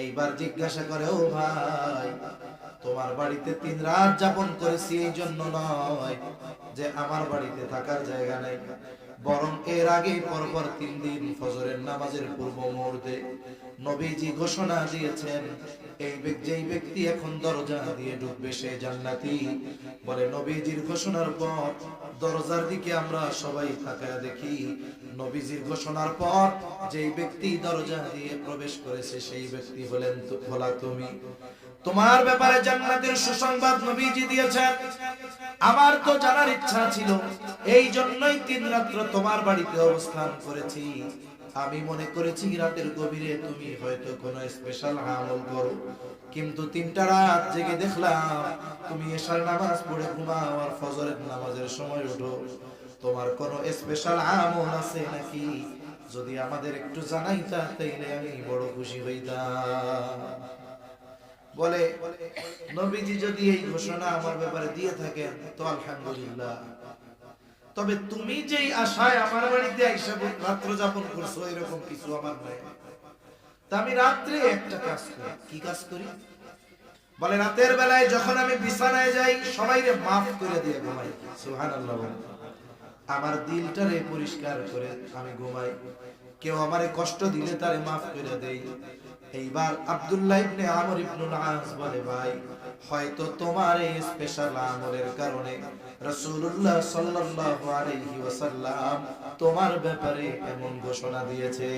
এইবার জিজ্ঞাসা করে, ও ভাই, তোমার বাড়িতে 3 রাত যাপন করেছি এই জন্য নয় যে আমার বাড়িতে থাকার জায়গা নাই, বরং এর আগে পরপর 3 দিন ফজরের নামাজের পূর্ব মুহূর্তে নবীজি ঘোষণা দিয়েছেন, যেই ব্যক্তি এখন দরজা দিয়ে ঢুকবে সে জান্নাতি। বলে নবীজির ঘোষণার পর দরজার দিকে আমরা সবাই তাকায় দেখি, নবীজির ঘোষণার পর যেই ব্যক্তি দরজা দিয়ে প্রবেশ করেছে সেই ব্যক্তি হলা তুমি। তোমার ব্যাপারে জান্নাতের সুসংবাদ নবীজি দিয়েছেন। আমার তো জানার ইচ্ছা ছিল, এই জন্যই 3 রাত্র তোমার বাড়িতে অবস্থান করেছি। আমি মনে করেছি রাতের গভীরে তুমি হয়তো কোনো স্পেশাল আমল করো, কিন্তু 3টা রাত জেগে দেখলাম তুমি এশার নামাজ পড়ে ঘুমাও আর ফজরের নামাজের সময় ওঠো। তোমার কোনো স্পেশাল আমল আছে নাকি? যদি আমাদের একটু জানাইতা তাইলে আমি বড় খুশি হইতাম। বলে নবীজি যদি এই ঘোষণা আমার ব্যাপারে দিয়ে থাকেন তো আলহামদুলিল্লাহ, তবে তুমি যেই আশায় আমার বাড়িতে আইসা রাত্র যাপন করছো এরকম কিছু আমার নাই। তা আমি রাত্রে একটা কাজ করি। কি কাজ করি? বলে রাতের বেলায় যখন আমি বিছানায় যাই সবাইরে মাফ করে দিয়ে ঘুমাই। সুবহানাল্লাহ। আমার দিলটারে পরিষ্কার করে আমি ঘুমাই। কেউ আমারে কষ্ট দিলে তারে মাফ করে দেই। এইবার আব্দুল্লাহ ইবনে আমর ইবনুল আস বলে, ভাই হয়তো তোমার এই স্পেশাল আমলের কারণে রাসূলুল্লাহ সাল্লাল্লাহু আলাইহি ওয়াসাল্লাম তোমার ব্যাপারে এমন ঘোষণা দিয়েছে।